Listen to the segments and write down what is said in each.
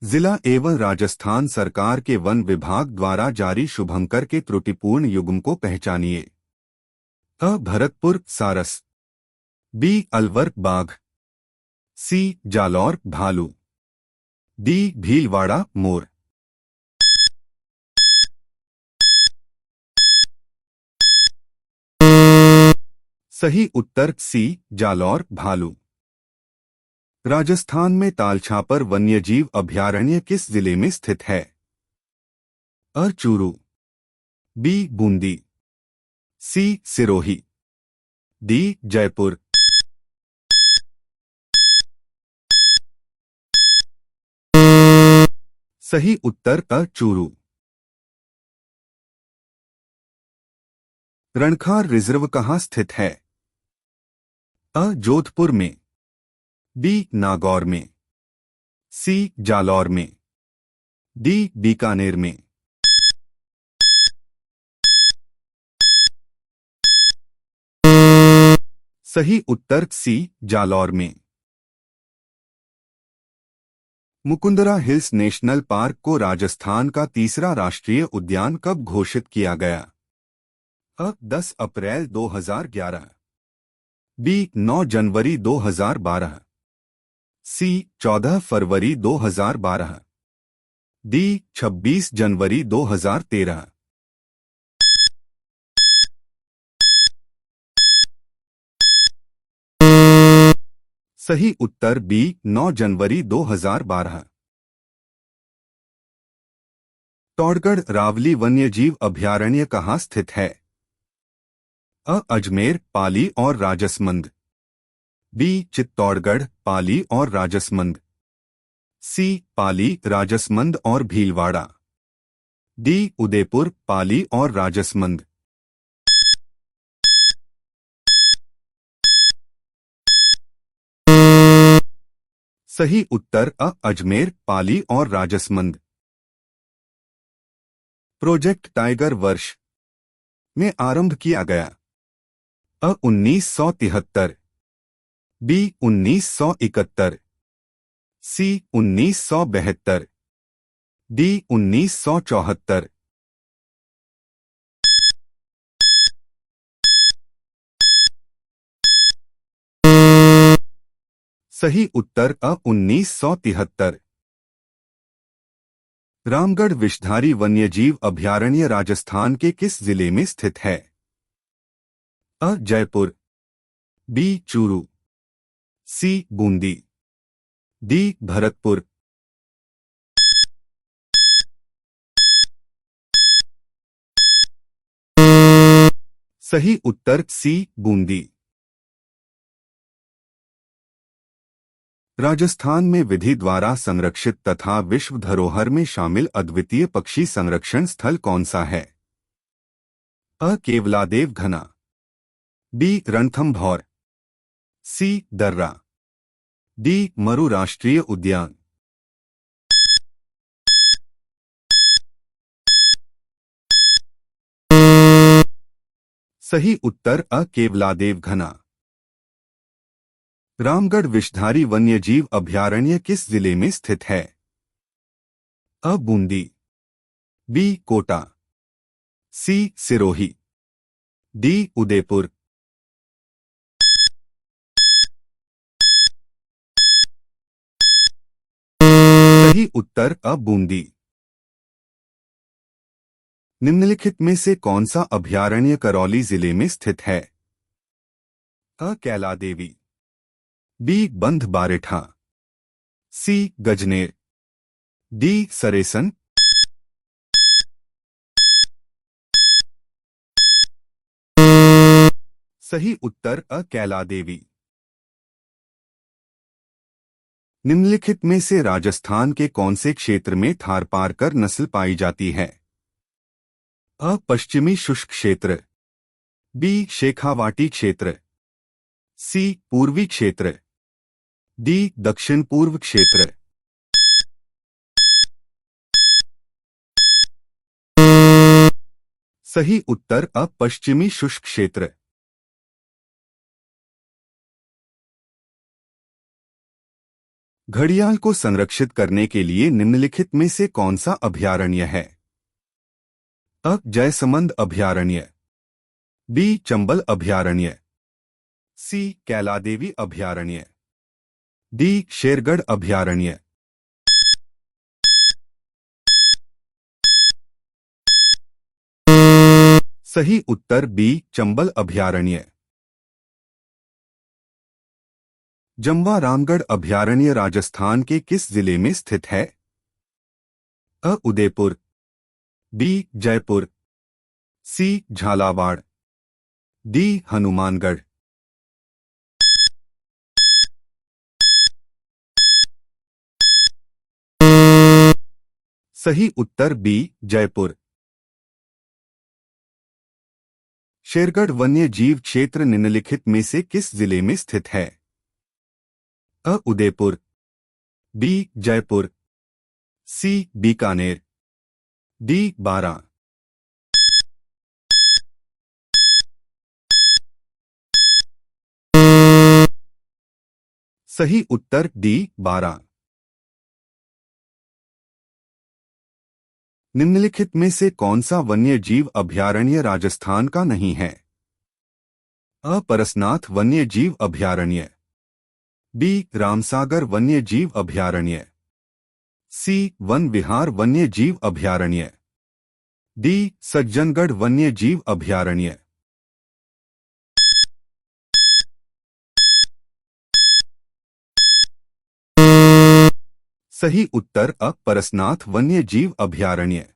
जिला एवं राजस्थान सरकार के वन विभाग द्वारा जारी शुभंकर के त्रुटिपूर्ण युग्म को पहचानिए। अ भरतपुर सारस, बी अलवर बाघ, सी जालौर भालू, डी भीलवाड़ा मोर। सही उत्तर सी जालौर भालू। राजस्थान में तालछापर वन्यजीव अभयारण्य किस जिले में स्थित है? अ चूरू, बी बूंदी, सी सिरोही, डी जयपुर। सही उत्तर अ चूरू। रणखार रिजर्व कहाँ स्थित है? अ जोधपुर में, बी नागौर में, सी जालौर में, डी बीकानेर में। सही उत्तर सी जालौर में। मुकुंदरा हिल्स नेशनल पार्क को राजस्थान का तीसरा राष्ट्रीय उद्यान कब घोषित किया गया? अ 10 अप्रैल 2011, बी 9 जनवरी 2012, सी 14 फरवरी 2012, डी 26 जनवरी 2013। सही उत्तर बी 9 जनवरी 2012। टौड़गढ़ रावली वन्यजीव अभयारण्य कहाँ स्थित है? अ अजमेर, पाली और राजसमंद, बी चित्तौड़गढ़, पाली और राजसमंद, सी पाली, राजसमंद और भीलवाड़ा, डी उदयपुर, पाली और राजसमंद। सही उत्तर अ अजमेर, पाली और राजसमंद। प्रोजेक्ट टाइगर वर्ष में आरंभ किया गया? अ 1973, बी 1971, सी 1972, डी 1974। सही उत्तर अ 1973। रामगढ़ विषधारी वन्यजीव अभयारण्य राजस्थान के किस जिले में स्थित है? अ जयपुर, बी चूरू, सी बूंदी, डी भरतपुर। सही उत्तर सी बूंदी। राजस्थान में विधि द्वारा संरक्षित तथा विश्व धरोहर में शामिल अद्वितीय पक्षी संरक्षण स्थल कौन सा है? अ केवलादेव घना, बी रणथंभौर, सी दर्रा, डी मरु राष्ट्रीय उद्यान। सही उत्तर अ केवलादेव घना। रामगढ़ विषधारी वन्यजीव अभयारण्य किस जिले में स्थित है? अ बूंदी, बी कोटा, सी सिरोही, डी उदयपुर। सही उत्तर अ बूंदी। निम्नलिखित में से कौन सा अभयारण्य करौली जिले में स्थित है? अ कैला देवी, बी बंध बारेठा, सी गजनेर, डी सरेसन। सही उत्तर अ कैला देवी। निम्नलिखित में से राजस्थान के कौन से क्षेत्र में थारपारकर नस्ल पाई जाती है? अ पश्चिमी शुष्क क्षेत्र, बी शेखावाटी क्षेत्र, सी पूर्वी क्षेत्र, डी दक्षिण पूर्व क्षेत्र। सही उत्तर अ पश्चिमी शुष्क क्षेत्र। घड़ियाल को संरक्षित करने के लिए निम्नलिखित में से कौन सा अभयारण्य है? अ. जयसमंद अभयारण्य, बी. चंबल अभयारण्य, सी. कैलादेवी अभयारण्य, डी. शेरगढ़ अभयारण्य। सही उत्तर बी. चंबल अभयारण्य। जमवा रामगढ़ अभयारण्य राजस्थान के किस जिले में स्थित है? अ. उदयपुर, बी. जयपुर, सी. झालावाड़, डी. हनुमानगढ़। सही उत्तर बी. जयपुर। शेरगढ़ वन्य जीव क्षेत्र निम्नलिखित में से किस जिले में स्थित है? अ. उदयपुर, बी. जयपुर, सी. बीकानेर, डी. बारां। सही उत्तर डी. बारां। निम्नलिखित में से कौन सा वन्य जीव अभयारण्य राजस्थान का नहीं है? अ. परसनाथ वन्य जीव अभयारण्य, बी. रामसागर वन्य जीव अभयारण्य, सी. वन विहार वन्य जीव अभयारण्य, डी. सज्जनगढ़ वन्य जीव अभयारण्य। सही उत्तर अ. परसनाथ वन्य जीव अभयारण्य।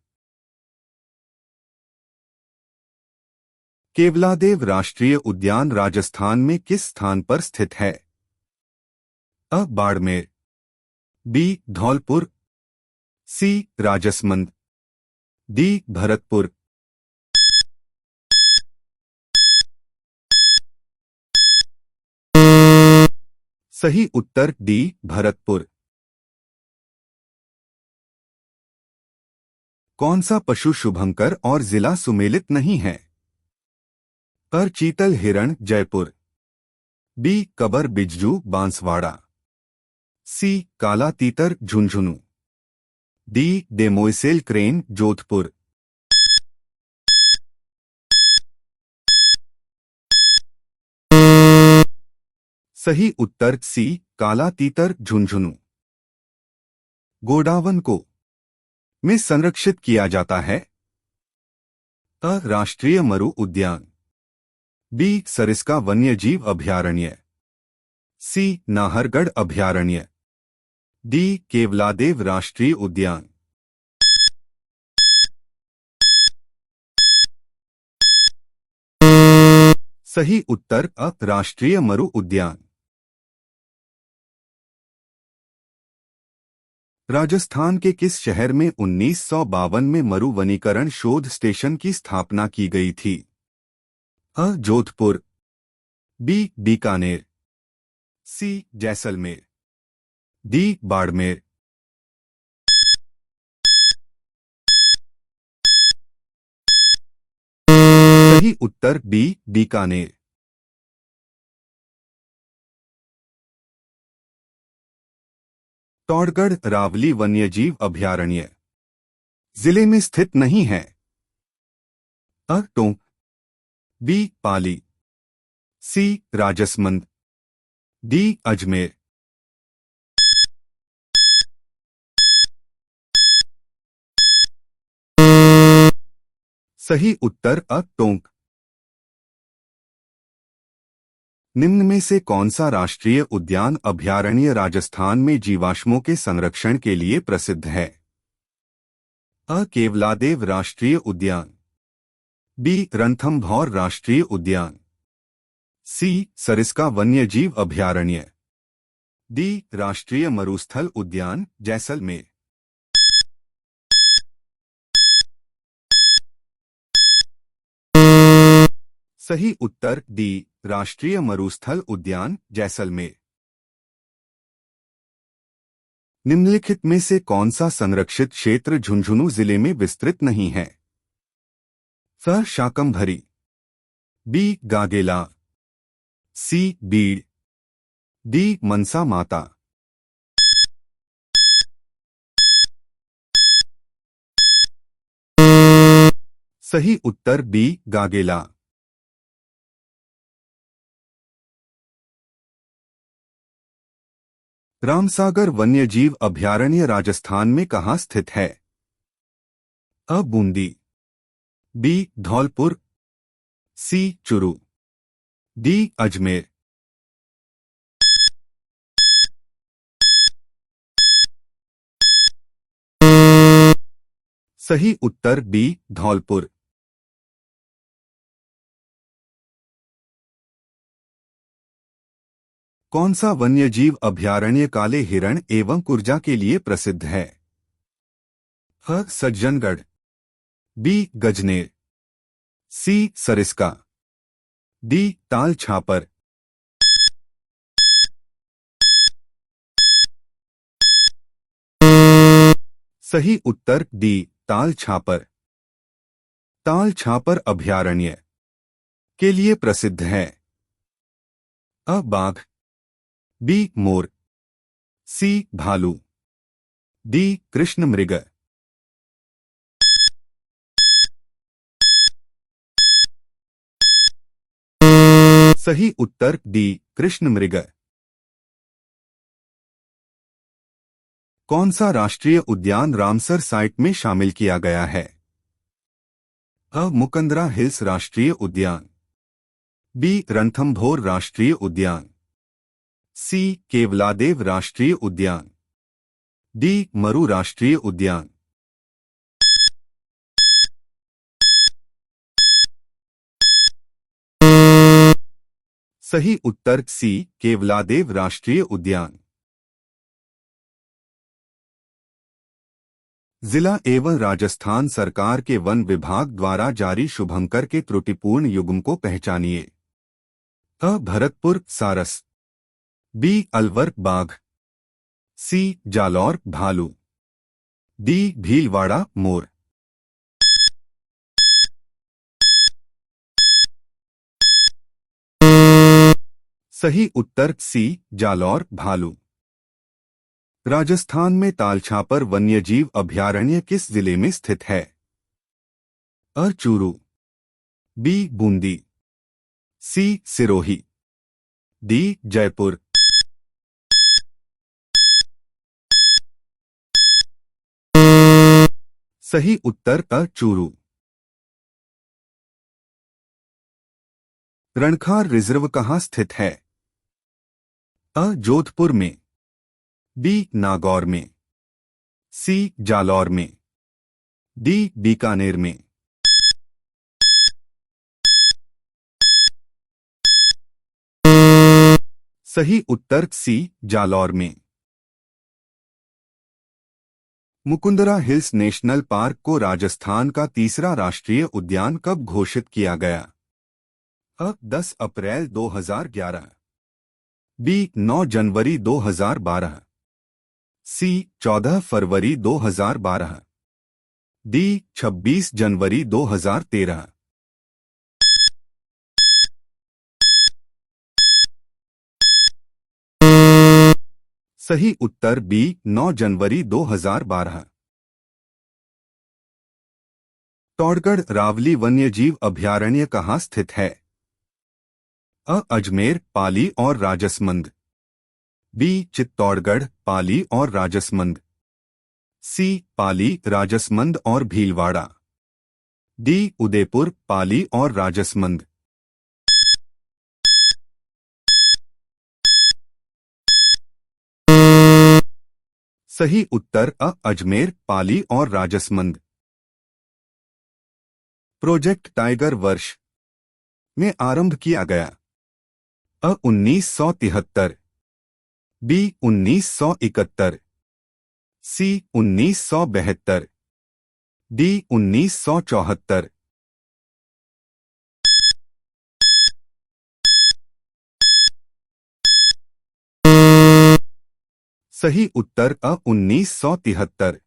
केवलादेव राष्ट्रीय उद्यान राजस्थान में किस स्थान पर स्थित है? अ. बाड़मेर, बी. धौलपुर, सी. राजसमंद, डी. भरतपुर। सही उत्तर डी. भरतपुर। कौन सा पशु शुभंकर और जिला सुमेलित नहीं है? अ. चीतल हिरण जयपुर, बी. कबर बिज्जू बांसवाड़ा, सी. काला तीतर Jhunjhunu, D. Demoiselle crane Jodhpur. सही उत्तर सी. काला तीतर झुंझुनू। गोडावन को में संरक्षित किया जाता है? अ. राष्ट्रीय मरु उद्यान, बी. सरिस्का वन्यजीव अभयारण्य, सी. नाहरगढ़ अभयारण्य, डी. केवलादेव राष्ट्रीय उद्यान। सही उत्तर अ. राष्ट्रीय मरु उद्यान। राजस्थान के किस शहर में 1952 में मरु वनीकरण शोध स्टेशन की स्थापना की गई थी? अ. जोधपुर, बी. बीकानेर, सी. जैसलमेर, डी. बाड़मेर। सही उत्तर बी. बीकानेर। टौड़गढ़ रावली वन्यजीव अभयारण्य जिले में स्थित नहीं है? अ. टोंक, बी. पाली, सी. राजसमंद, डी. अजमेर। सही उत्तर अ. टोंक। निम्न में से कौन सा राष्ट्रीय उद्यान अभयारण्य राजस्थान में जीवाश्मों के संरक्षण के लिए प्रसिद्ध है? अ. केवलादेव राष्ट्रीय उद्यान, बी. रणथंभौर राष्ट्रीय उद्यान, सी. सरिस्का वन्यजीव अभयारण्य, डी. राष्ट्रीय मरुस्थल उद्यान जैसलमेर। सही उत्तर डी. राष्ट्रीय मरुस्थल उद्यान जैसलमेर। निम्नलिखित में से कौन सा संरक्षित क्षेत्र झुंझुनू जिले में विस्तृत नहीं है? स. शाकंभरी, बी. गागेला, सी. बीड़, डी. मनसा माता। सही उत्तर बी गागेला। रामसागर वन्यजीव अभयारण्य राजस्थान में कहाँ स्थित है? अ बूंदी, बी धौलपुर, सी चुरू, डी अजमेर। सही उत्तर बी धौलपुर। कौन सा वन्यजीव अभयारण्य काले हिरण एवं कुर्जा के लिए प्रसिद्ध है? अ सज्जनगढ़, बी गजनेर, सी सरिस्का, डी ताल छापर। सही उत्तर डी ताल छापर। ताल छापर अभयारण्य के लिए प्रसिद्ध है। अ बाघ, बी मोर, सी भालू, डी कृष्ण मृग। सही उत्तर डी कृष्ण मृग। कौन सा राष्ट्रीय उद्यान रामसर साइट में शामिल किया गया है? अ मुकंदरा हिल्स राष्ट्रीय उद्यान, बी रणथंभौर राष्ट्रीय उद्यान, सी केवलादेव राष्ट्रीय उद्यान, डी मरु राष्ट्रीय उद्यान। सही उत्तर सी केवलादेव राष्ट्रीय उद्यान। जिला एवं राजस्थान सरकार के वन विभाग द्वारा जारी शुभंकर के त्रुटिपूर्ण युग्म को पहचानिए। अ भरतपुर सारस, बी अलवर बाघ, सी जालौर भालू, डी भीलवाड़ा मोर। सही उत्तर सी जालौर भालू। राजस्थान में तालछापर वन्यजीव अभयारण्य किस जिले में स्थित है? अ चूरू, बी बूंदी, सी सिरोही, डी जयपुर। सही उत्तर अ चूरू। रणखार रिजर्व कहाँ स्थित है? अ जोधपुर में, बी नागौर में, सी जालौर में, डी बीकानेर में। सही उत्तर सी जालौर में। मुकुंदरा हिल्स नेशनल पार्क को राजस्थान का तीसरा राष्ट्रीय उद्यान कब घोषित किया गया? अ 10 अप्रैल 2011, बी 9 जनवरी 2012, सी 14 फरवरी 2012, डी 26 जनवरी 2013। सही उत्तर बी 9 जनवरी 2012। टौड़गढ़ रावली वन्यजीव अभयारण्य कहाँ स्थित है? अ अजमेर पाली और राजसमंद, बी चित्तौड़गढ़ पाली और राजसमंद, सी पाली राजसमंद और भीलवाड़ा, डी उदयपुर पाली और राजसमंद। सही उत्तर अ अजमेर पाली और राजसमंद। प्रोजेक्ट टाइगर वर्ष में आरंभ किया गया? अ 1973, बी 1971, सी 1972, डी 1974। सही उत्तर अ 1973।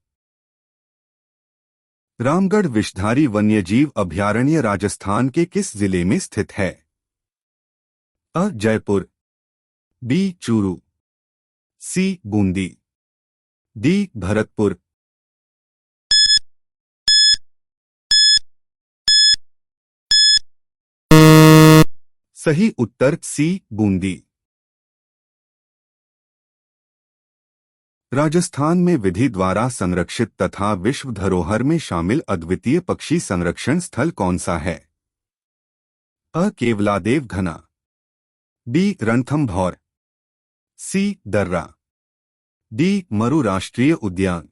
रामगढ़ विषधारी वन्यजीव अभयारण्य राजस्थान के किस जिले में स्थित है? अ जयपुर, बी चूरू, सी बूंदी, डी भरतपुर। सही उत्तर सी बूंदी। राजस्थान में विधि द्वारा संरक्षित तथा विश्व धरोहर में शामिल अद्वितीय पक्षी संरक्षण स्थल कौन सा है? अ केवलादेव घना, बी रणथंभौर, सी दर्रा, डी मरु राष्ट्रीय उद्यान।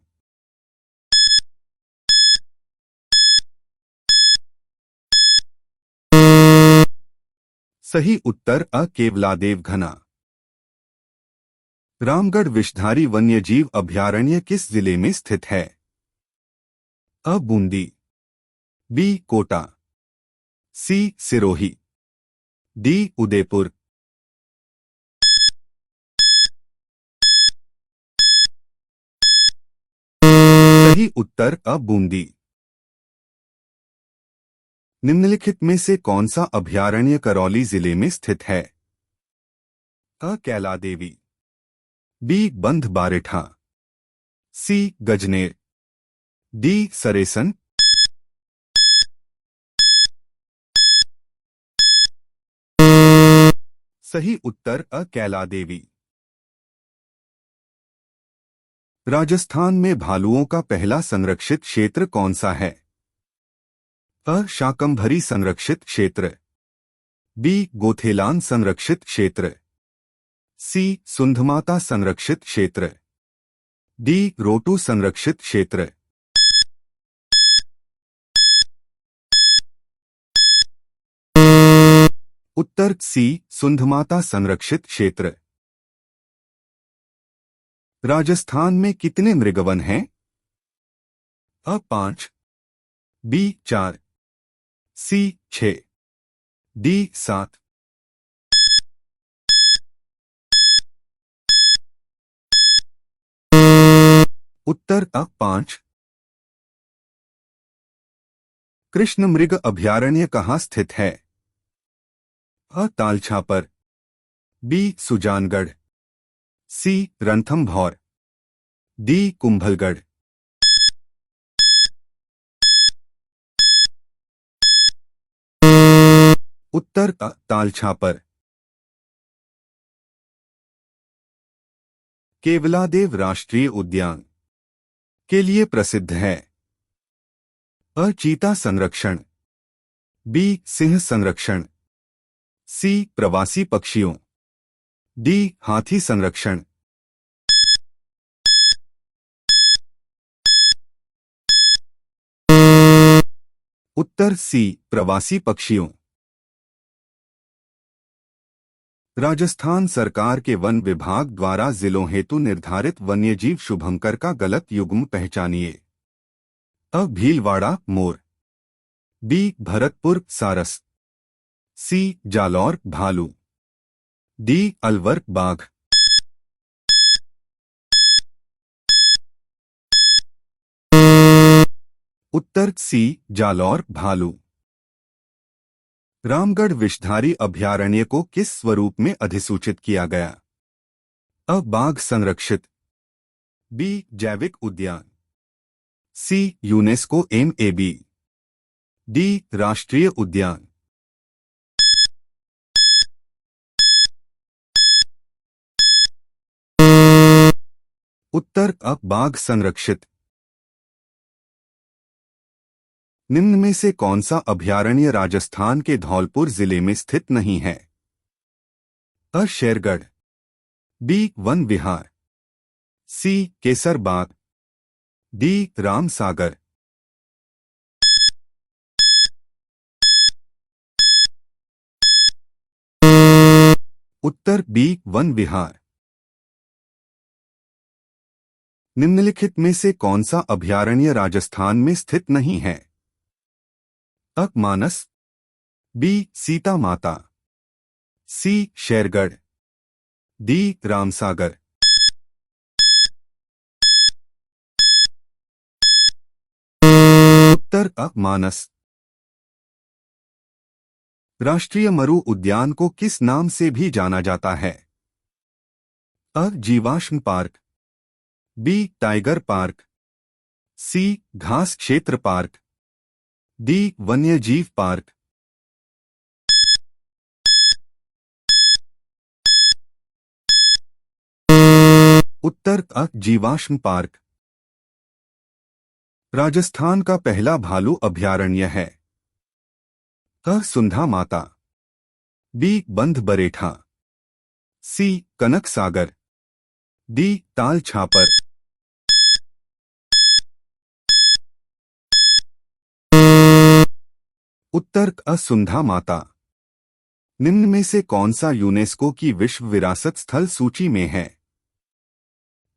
सही उत्तर अ केवलादेव घना। रामगढ़ विषधारी वन्यजीव अभयारण्य किस जिले में स्थित है? अ बूंदी, बी कोटा, सी सिरोही, डी उदयपुर। सही उत्तर अ बूंदी। निम्नलिखित में से कौन सा अभयारण्य करौली जिले में स्थित है? अ कैला देवी, बी बंध बारिठा, सी गजनेर, डी सरेसन। सही उत्तर अ कैला देवी। राजस्थान में भालुओं का पहला संरक्षित क्षेत्र कौन सा है? अ शाकंभरी संरक्षित क्षेत्र, बी गोथेलान संरक्षित क्षेत्र, सी सुंधमाता संरक्षित क्षेत्र, डी रोटू संरक्षित क्षेत्र। उत्तर सी सुंधमाता संरक्षित क्षेत्र। राजस्थान में कितने मृगवन हैं? अ 5, बी 4, सी 6, डी 7। उत्तर अ 5। कृष्ण मृग अभयारण्य कहाँ स्थित है? अ तालछापर, बी सुजानगढ़, सी रणथंभौर, डी कुंभलगढ़। उत्तर अ तालछापर। केवलादेव राष्ट्रीय उद्यान के लिए प्रसिद्ध है? अ चीता संरक्षण, बी सिंह संरक्षण, सी प्रवासी पक्षियों, डी हाथी संरक्षण। उत्तर सी प्रवासी पक्षियों। राजस्थान सरकार के वन विभाग द्वारा जिलों हेतु निर्धारित वन्यजीव शुभंकर का गलत युग्म पहचानिए। अ भीलवाड़ा मोर, बी भरतपुर सारस, सी जालौर भालू, डी अलवर बाघ। उत्तर सी जालौर भालू। रामगढ़ विषधारी अभयारण्य को किस स्वरूप में अधिसूचित किया गया? अ बाघ संरक्षित, बी जैविक उद्यान, सी यूनेस्को MAB, डी राष्ट्रीय उद्यान। उत्तर अ बाघ संरक्षित। निम्न में से कौन सा अभयारण्य राजस्थान के धौलपुर जिले में स्थित नहीं है? अ शेरगढ़, बी वन विहार, सी केसर बाग, डी रामसागर। उत्तर बी वन विहार। निम्नलिखित में से कौन सा अभयारण्य राजस्थान में स्थित नहीं है? अ मानस, बी सीता माता, सी शेरगढ़, डी रामसागर। उत्तर अ मानस। राष्ट्रीय मरु उद्यान को किस नाम से भी जाना जाता है? अ जीवाश्म पार्क, बी टाइगर पार्क, सी घास क्षेत्र पार्क, डी वन्यजीव पार्क। उत्तर अ जीवाश्म पार्क। राजस्थान का पहला भालू अभयारण्य है। अ सुंधा माता। बी बंध बरेठा। सी कनक सागर। डी ताल छापर। उत्तर अ सुंधा माता। निम्न में से कौन सा यूनेस्को की विश्व विरासत स्थल सूची में है?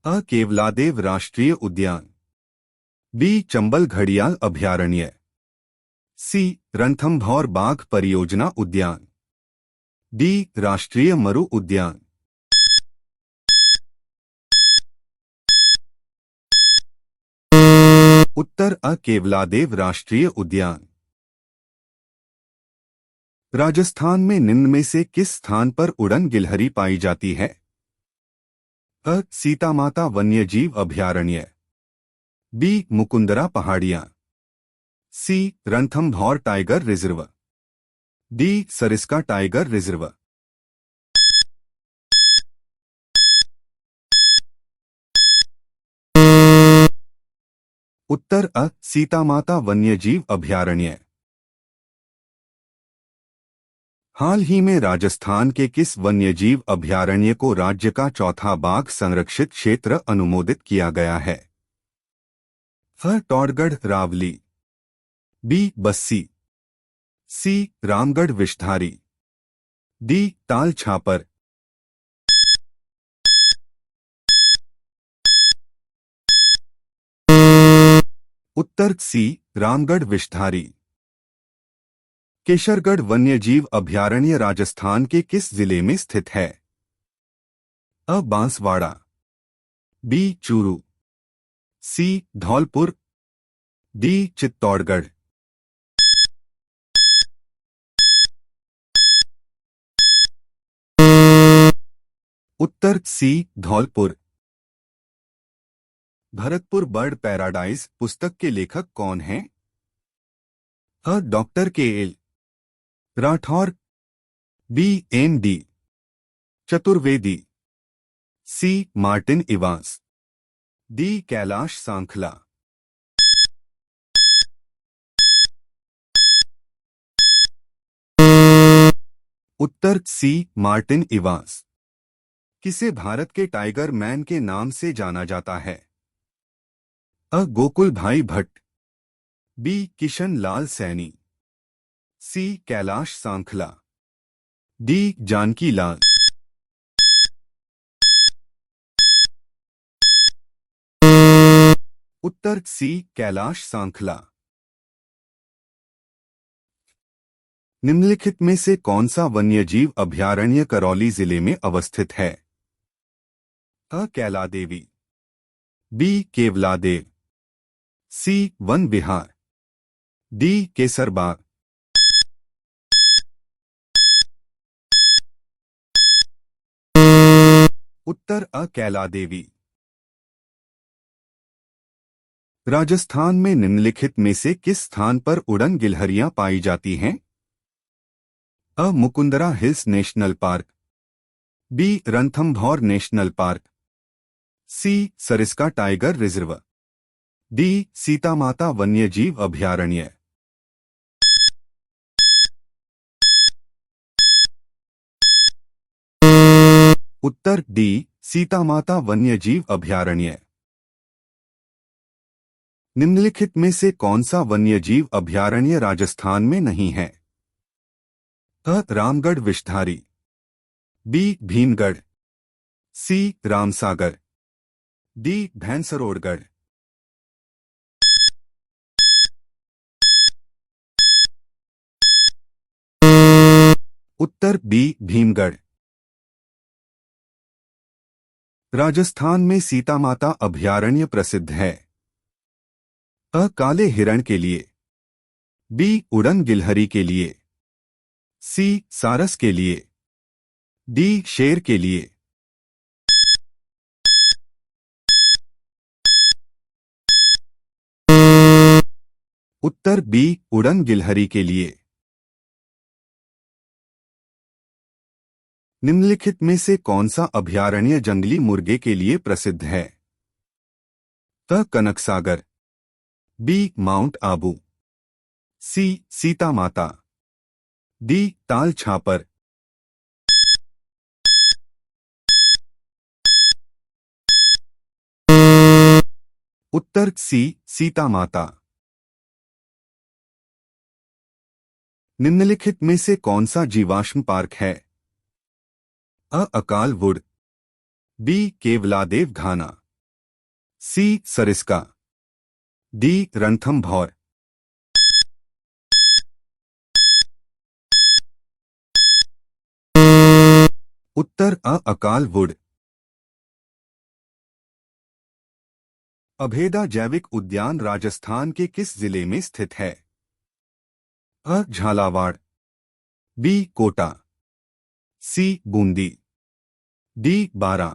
अ केवलादेव राष्ट्रीय उद्यान। बी चंबल घड़ियाल अभयारण्य। सी रणथंभौर बाघ परियोजना उद्यान। डी राष्ट्रीय मरु उद्यान। उत्तर अ केवलादेव राष्ट्रीय उद्यान। राजस्थान में निम्न में से किस स्थान पर उड़न गिलहरी पाई जाती है? अ सीतामाता वन्यजीव अभयारण्य। बी मुकुंदरा पहाड़ियां। C Ranthambore tiger reserve. D Sariska tiger reserve. उत्तर अ सीतामाता वन्यजीव अभयारण्य। हाल ही में राजस्थान के किस वन्यजीव अभयारण्य को राज्य का चौथा बाघ संरक्षित क्षेत्र अनुमोदित किया गया है? अ टौड़गढ़ रावली। बी बस्सी। सी रामगढ़ विषधारी। डी ताल छापर। उत्तर सी रामगढ़ विषधारी। केशरगढ़ वन्यजीव अभयारण्य राजस्थान के किस जिले में स्थित है? अ Banswara. B Churu. C Dholpur. D Chittorgarh. उत्तर C Dholpur. Bharatpur bird paradise पुस्तक के लेखक कौन हैं? अ doctor K L Rathore. B N D Chaturvedi. C Martin Evans. D Kailash Sankhla. उत्तर सी मार्टिन इवांस। किसे भारत के टाइगर मैन के नाम से जाना जाता है? अ गोकुल भाई भट्ट। बी किशन लाल सैनी। सी कैलाश सांखला। डी जानकी लाल। उत्तर सी कैलाश सांखला। निम्नलिखित में से कौन सा वन्यजीव अभयारण्य करौली जिले में अवस्थित है? अ कैलादेवी। बी केवलादेव। सी वन विहार। डी केसरबाग। उत्तर अ कैलादेवी। राजस्थान में निम्नलिखित में से किस स्थान पर उड़न गिलहरियां पाई जाती हैं? अ Mukundra hills national park. B Ranthambore national park. C Sariska tiger reserve. D Sitamata वन्यजीव अभयारण्य। उत्तर डी सीतामाता वन्यजीव अभयारण्य। निम्नलिखित में से कौन सा वन्यजीव अभयारण्य राजस्थान में नहीं है? अ रामगढ़ विषधारी। बी भीमगढ़। सी रामसागर। डी भैंसरोड़गढ़। उत्तर बी भीमगढ़। राजस्थान में सीतामाता अभयारण्य प्रसिद्ध है। अ काले हिरण के लिए। बी उड़न गिलहरी के लिए। सी सारस के लिए। डी शेर के लिए। उत्तर बी उड़न गिलहरी के लिए। निम्नलिखित में से कौन सा अभयारण्य जंगली मुर्गे के लिए प्रसिद्ध है? त कनक सागर, बी माउंट आबू, सी सीता माता, डी ताल छापर। उत्तर सी सीता माता। निम्नलिखित में से कौन सा जीवाश्म पार्क है? अ Akal wood, B Keoladeo Ghana, C Sariska, D Ranthambore. उत्तर अ अकाल वुड। अभेदा जैविक उद्यान राजस्थान के किस जिले में स्थित है? अ झालावाड़, बी कोटा, सी बूंदी, डी बारा।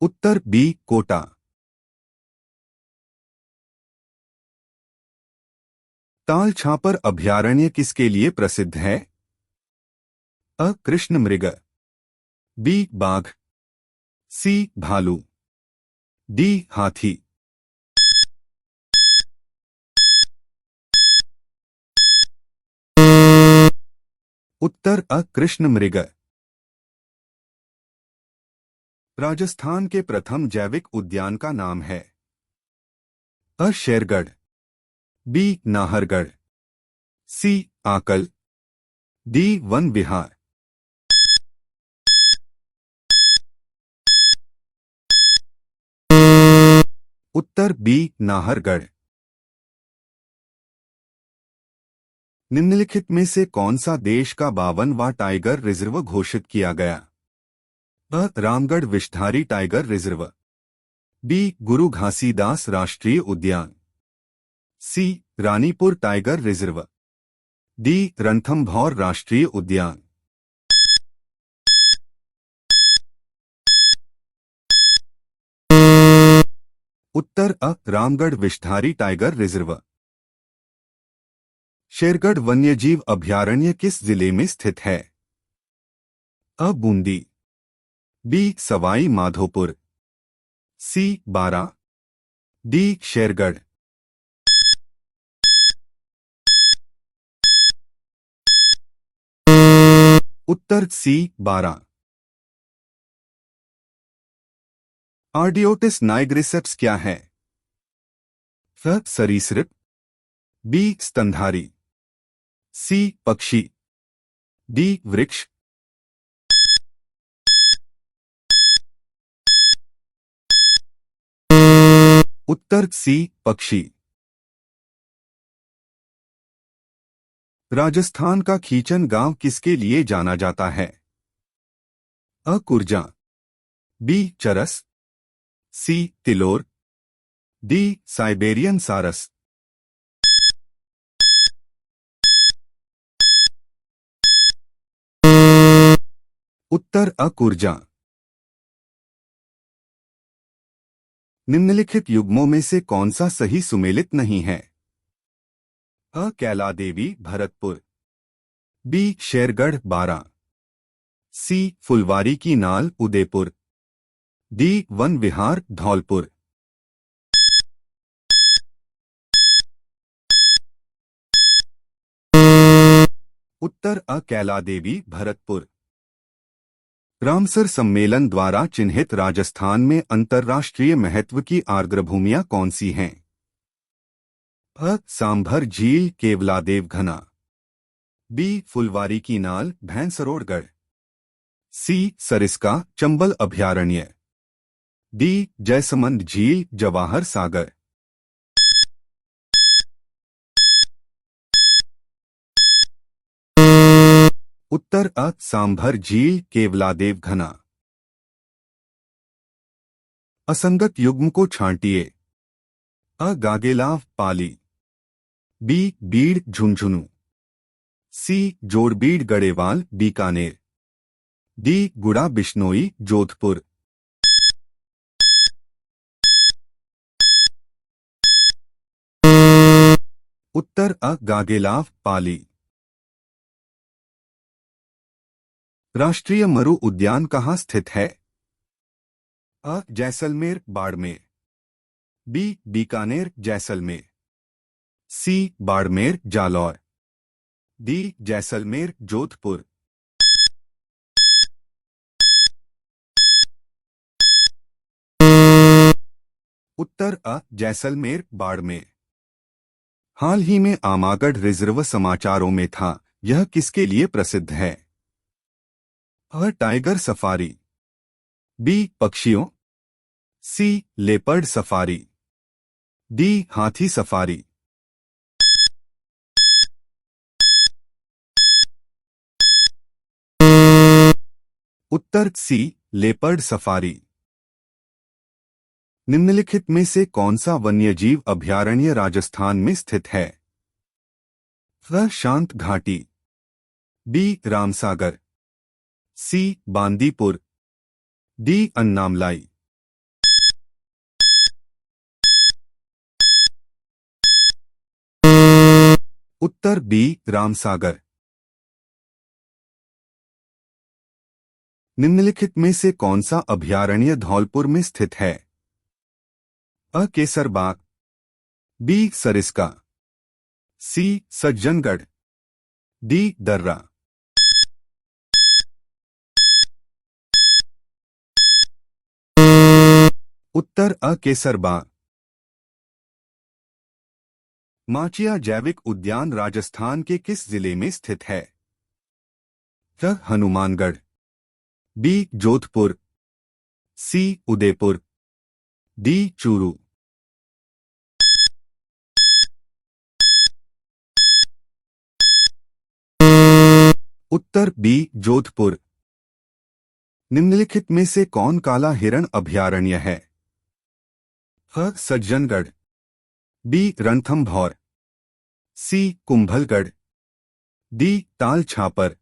उत्तर बी कोटा। ताल छापर अभयारण्य किसके लिए प्रसिद्ध है? अ कृष्ण मृग, बी बाघ, सी भालू, डी हाथी। उत्तर अ कृष्ण मृग। राजस्थान के प्रथम जैविक उद्यान का नाम है? अ शेरगढ़, बी नाहरगढ़, सी आकल, डी वन विहार। उत्तर बी नाहरगढ़। निम्नलिखित में से कौन सा देश का 52वां टाइगर रिजर्व घोषित किया गया? अ Ramgarh Vishdhari tiger reserve, B Guru Ghasidas राष्ट्रीय उद्यान, C Ranipur tiger reserve, D Ranthambore राष्ट्रीय उद्यान। उत्तर अ रामगढ़ विषधारी टाइगर रिजर्व। शेरगढ़ वन्यजीव अभयारण्य किस जिले में स्थित है? अ Bundi, B Sawai Madhopur, C Bara, D Shergarh. उत्तर सी बारा। आर्डियोटिस नाइग्रिसेप्स क्या है? फ सरीसृप, बी स्तनधारी, सी पक्षी, डी वृक्ष। उत्तर सी पक्षी। राजस्थान का खीचन गांव किसके लिए जाना जाता है? अ कुरजा, बी चरस, सी तिलोर, डी साइबेरियन सारस। उत्तर अ कुरजा। निम्नलिखित युग्मों में से कौन सा सही सुमेलित नहीं है? अ कैला देवी भरतपुर, बी शेरगढ़ बारा, सी फुलवारी की नाल उदयपुर, डी वन विहार धौलपुर। उत्तर अ कैला देवी भरतपुर। रामसर सम्मेलन द्वारा चिन्हित राजस्थान में अंतर्राष्ट्रीय महत्व की आर्द्रभूमियां कौन सी हैं? अ सांभर झील केवलादेव घना, बी फुलवारी की नाल भैंसरोडगढ़, सी सरिस्का चंबल अभयारण्य, डी जयसमंद झील जवाहर सागर। उत्तर अ सांभर झील केवलादेव घना। असंगत युग्म को छांटिए। अ गागेलाव पाली, बी बीड़ झुंझुनू, सी जोड़बीड़ गढ़ेवाल बीकानेर, डी गुड़ा बिश्नोई जोधपुर। उत्तर अ गागेलाव पाली। राष्ट्रीय मरु उद्यान कहाँ स्थित है? अ जैसलमेर बाड़मेर, बी बीकानेर जैसलमेर, सी बाड़मेर जालौर, डी जैसलमेर जोधपुर। उत्तर अ जैसलमेर बाड़मेर। हाल ही में आमागढ़ रिजर्व समाचारों में था, यह किसके लिए प्रसिद्ध है? अ टाइगर सफारी, बी पक्षियों, सी लेपर्ड सफारी, डी हाथी सफारी। उत्तर सी लेपर्ड सफारी। निम्नलिखित में से कौन सा वन्यजीव अभयारण्य राजस्थान में स्थित है? अ शांत घाटी, बी रामसागर, सी बांदीपुर, डी अन्नामलाई। उत्तर बी रामसागर। निम्नलिखित में से कौन सा अभयारण्य धौलपुर में स्थित है? अ केसरबाग, बी सरिस्का, सी सज्जनगढ़, डी दर्रा। उत्तर अ केसरबाग। माचिया जैविक उद्यान राजस्थान के किस जिले में स्थित है? अ हनुमानगढ़, बी जोधपुर, सी उदयपुर, डी चूरू। उत्तर बी जोधपुर। निम्नलिखित में से कौन काला हिरण अभयारण्य है? अ सज्जनगढ़, बी रणथंभौर, सी कुंभलगढ़, डी ताल छापर।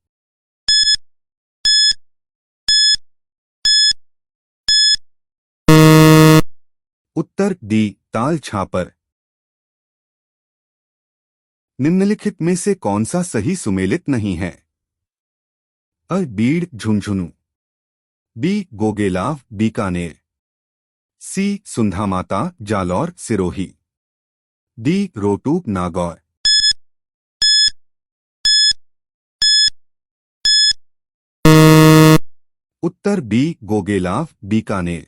उत्तर डी ताल छापर। निम्नलिखित में से कौन सा सही सुमेलित नहीं है? अ Beed Jhunjhunu, B Gogelao Bikaner, C Sundhamata Jalore Sirohi, D Rotuk Nagaur. उत्तर B Gogelao Bikaner.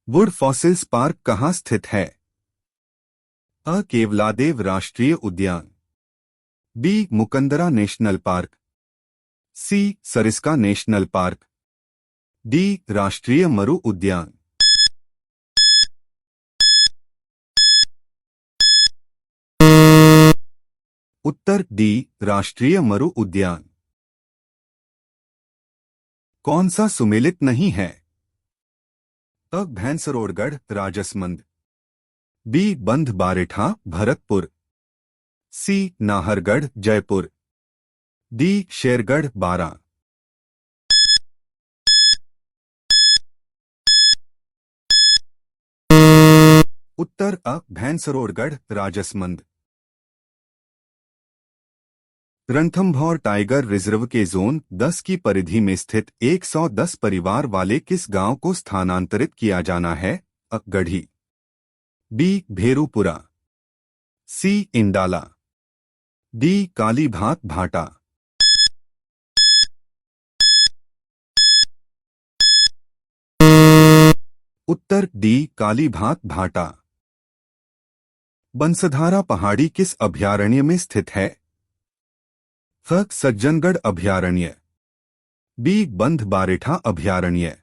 Wood fossils park कहाँ स्थित है? अ केवलादेव राष्ट्रीय उद्यान, B Mukundra national park, C Sariska national park, D राष्ट्रीय मरु उद्यान। उत्तर डी राष्ट्रीय मरु उद्यान। कौन सा सुमेलित नहीं है? अ भैंसरोड़गढ़ राजसमंद, बी बंध बारेठा भरतपुर, सी नाहरगढ़ जयपुर, डी शेरगढ़ बारा। उत्तर अ भैंसरोड़गढ़ राजसमंद। रणथंभौर टाइगर रिजर्व के जोन 10 की परिधि में स्थित 110 परिवार वाले किस गांव को स्थानांतरित किया जाना है? अ गढ़ी, बी भेरूपुरा, सी इंडाला, डी कालीभात भाटा। उत्तर डी कालीभात भाटा। बंसधारा पहाड़ी किस अभयारण्य में स्थित है? फ सज्जनगढ़ अभयारण्य, बी बंध बारेठा अभयारण्य,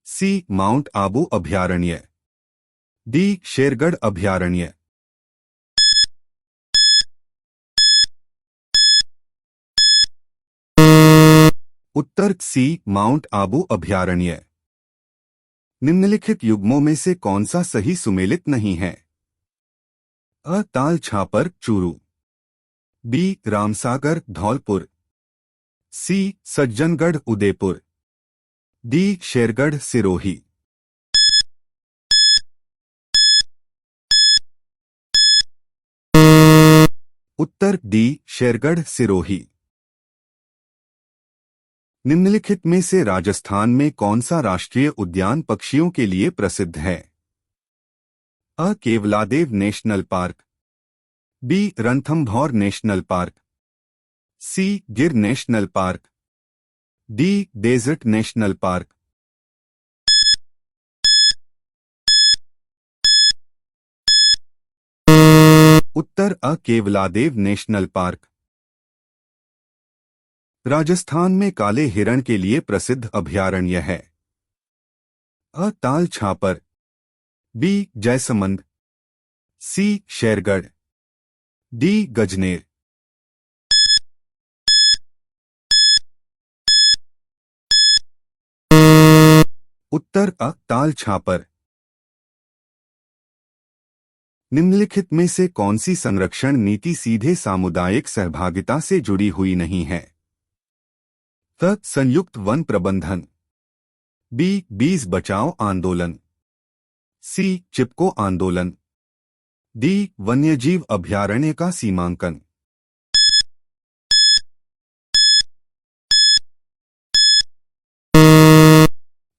सी माउंट आबू अभयारण्य, डी शेरगढ़ अभयारण्य। उत्तर सी माउंट आबू अभयारण्य। निम्नलिखित युग्मों में से कौन सा सही सुमेलित नहीं है? अ ताल छापर चूरू, बी रामसागर धौलपुर, सी सज्जनगढ़ उदयपुर, डी शेरगढ़ सिरोही। उत्तर डी शेरगढ़ सिरोही। निम्नलिखित में से राजस्थान में कौन सा राष्ट्रीय उद्यान पक्षियों के लिए प्रसिद्ध है? अ Keoladeo national park, B Ranthambore national park, C Gir national park, D desert national park. उत्तर अ केवलादेव नेशनल पार्क। राजस्थान में काले हिरण के लिए प्रसिद्ध अभयारण्य है? अ ताल छापर, बी जैसमंद, सी शेरगढ़, डी गजनेर। उत्तर अ ताल छापर। निम्नलिखित में से कौन सी संरक्षण नीति सीधे सामुदायिक सहभागिता से जुड़ी हुई नहीं है? क संयुक्त वन प्रबंधन, बी बीज बचाओ आंदोलन, सी चिपको आंदोलन, डी वन्यजीव अभयारण्य का सीमांकन।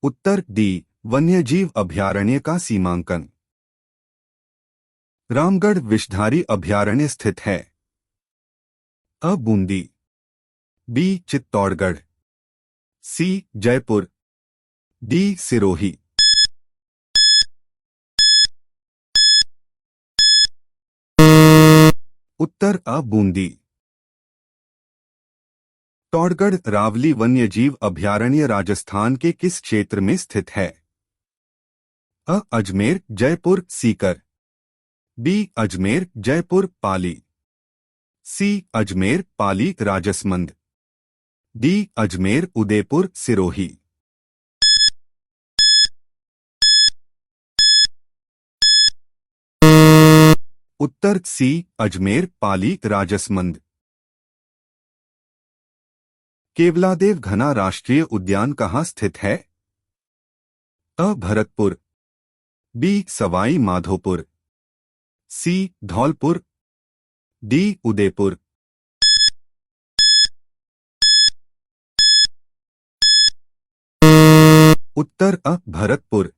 उत्तर डी वन्यजीव अभयारण्य का सीमांकन। रामगढ़ विषधारी अभयारण्य स्थित है? अ बूंदी, बी चित्तौड़गढ़, सी जयपुर, डी सिरोही। उत्तर अ बूंदी। चित्तौड़गढ़ रावली वन्यजीव अभयारण्य राजस्थान के किस क्षेत्र में स्थित है? अ अजमेर जयपुर सीकर, बी अजमेर जयपुर पाली, सी अजमेर पाली राजसमंद, डी अजमेर उदयपुर सिरोही। उत्तर सी अजमेर पाली राजसमंद। केवलादेव घना राष्ट्रीय उद्यान कहाँ स्थित है? अ भरतपुर, बी सवाई माधोपुर, सी धौलपुर, डी उदयपुर। उत्तर अ भरतपुर।